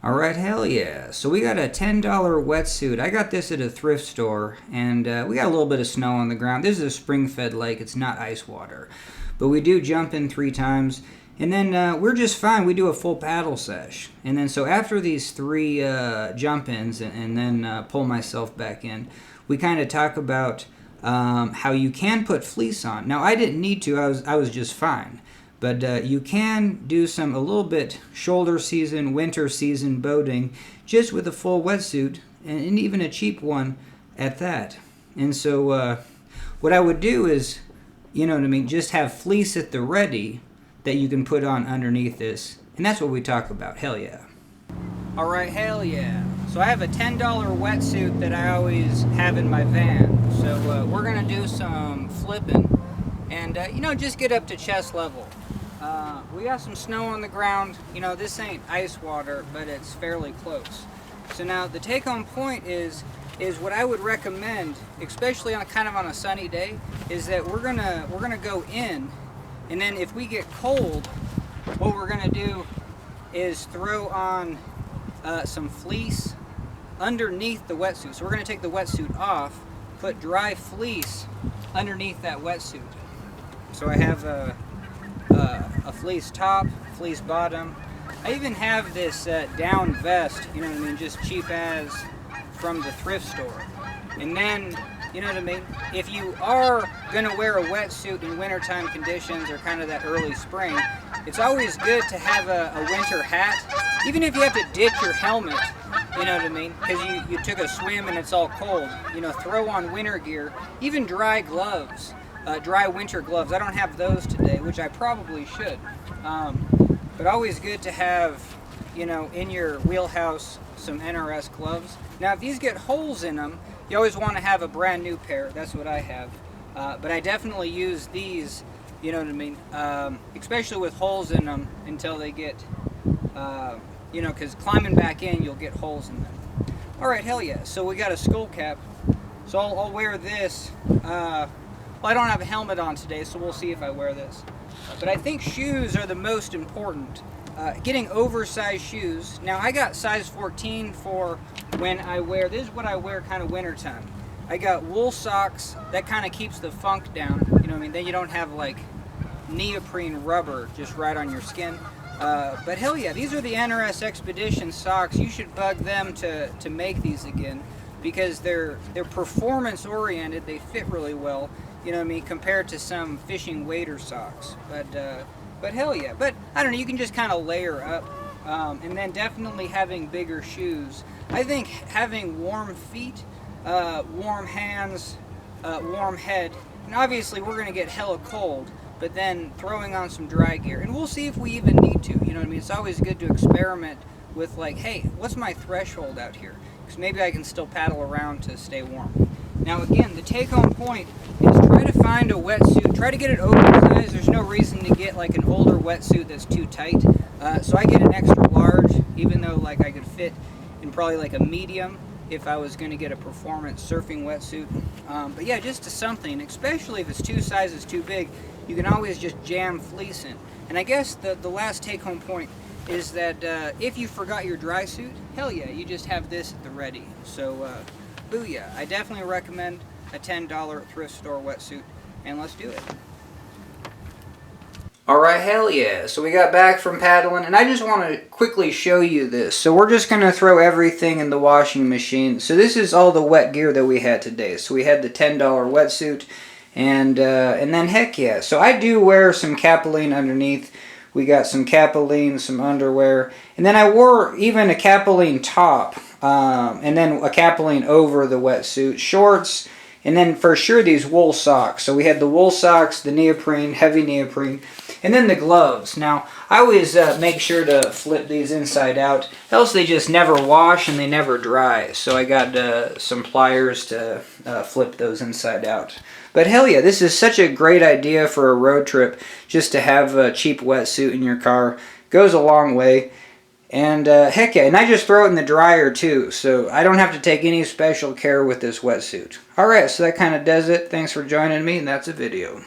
Alright, hell yeah. So we got a $10 wetsuit. I got this at a thrift store, and we got a little bit of snow on the ground. This is a spring-fed lake. It's not ice water. But we do jump in 3 times, and then we're just fine. We do a full paddle sesh. And then so after these 3 jump-ins and then pull myself back in, we kind of talk about how you can put fleece on. Now, I didn't need to. I was just fine. But you can do a little bit shoulder season, winter season boating just with a full wetsuit, and even a cheap one at that. And so what I would do is, you know what I mean, just have fleece at the ready that you can put on underneath this. And that's what we talk about. Hell yeah. Alright, hell yeah. So I have a $10 wetsuit that I always have in my van. So we're going to do some flipping and, you know, just get up to chest level. We got some snow on the ground. You know, this ain't ice water, but it's fairly close. So now the take-home point is what I would recommend, especially on kind of on a sunny day, is that we're gonna go in, and then if we get cold, what we're gonna do is throw on some fleece underneath the wetsuit. So we're gonna take the wetsuit off, put dry fleece underneath that wetsuit. So I have a fleece top, fleece bottom. I even have this down vest, you know what I mean, just cheap as from the thrift store. And then, you know what I mean, if you are gonna wear a wetsuit in wintertime conditions or kind of that early spring, it's always good to have a winter hat, even if you have to ditch your helmet, you know what I mean, because you took a swim and it's all cold. You know, throw on winter gear, even dry gloves. Dry winter gloves. I don't have those today, which I probably should. But always good to have, you know, in your wheelhouse some NRS gloves. Now, if these get holes in them, you always want to have a brand new pair. That's what I have. But I definitely use these, you know what I mean, especially with holes in them until they get, you know, because climbing back in, you'll get holes in them. All right, hell yeah. So we got a skull cap. So I'll wear this. Well, I don't have a helmet on today, so we'll see if I wear this. But I think shoes are the most important. Getting oversized shoes. Now, I got size 14 for when I wear, this is what I wear kind of wintertime. I got wool socks, that kind of keeps the funk down, you know what I mean? Then you don't have like neoprene rubber just right on your skin. But hell yeah, these are the NRS Expedition socks. You should bug them to make these again, because they're performance oriented, they fit really well. You know what I mean, compared to some fishing waders socks. But hell yeah. But I don't know, you can just kind of layer up. And then definitely having bigger shoes. I think having warm feet, warm hands, warm head, and obviously we're going to get hella cold, but then throwing on some dry gear. And we'll see if we even need to, you know what I mean? It's always good to experiment with like, hey, what's my threshold out here? Because maybe I can still paddle around to stay warm. Now again, the take-home point is try to find a wetsuit, try to get it oversized. There's no reason to get like an older wetsuit that's too tight. So I get an extra large, even though like I could fit in probably like a medium if I was going to get a performance surfing wetsuit. But yeah, just to something, especially if it's 2 sizes too big, you can always just jam fleece in. And I guess the last take-home point is that if you forgot your dry suit, hell yeah, you just have this at the ready. So booyah. I definitely recommend a $10 thrift store wetsuit, and let's do it. Alright, hell yeah. So we got back from paddling, and I just want to quickly show you this. So we're just going to throw everything in the washing machine. So this is all the wet gear that we had today. So we had the $10 wetsuit, and then heck yeah. So I do wear some Capeline underneath. We got some Capeline, some underwear, and then I wore even a Capeline top, and then a Capeline over the wetsuit, shorts, and then for sure these wool socks. So we had the wool socks, the neoprene, heavy neoprene, and then the gloves. Now, I always make sure to flip these inside out, else they just never wash and they never dry. So I got some pliers to flip those inside out. But hell yeah, this is such a great idea for a road trip, just to have a cheap wetsuit in your car. Goes a long way. And heck yeah, and I just throw it in the dryer too, so I don't have to take any special care with this wetsuit. Alright, so that kind of does it. Thanks for joining me, and that's a video.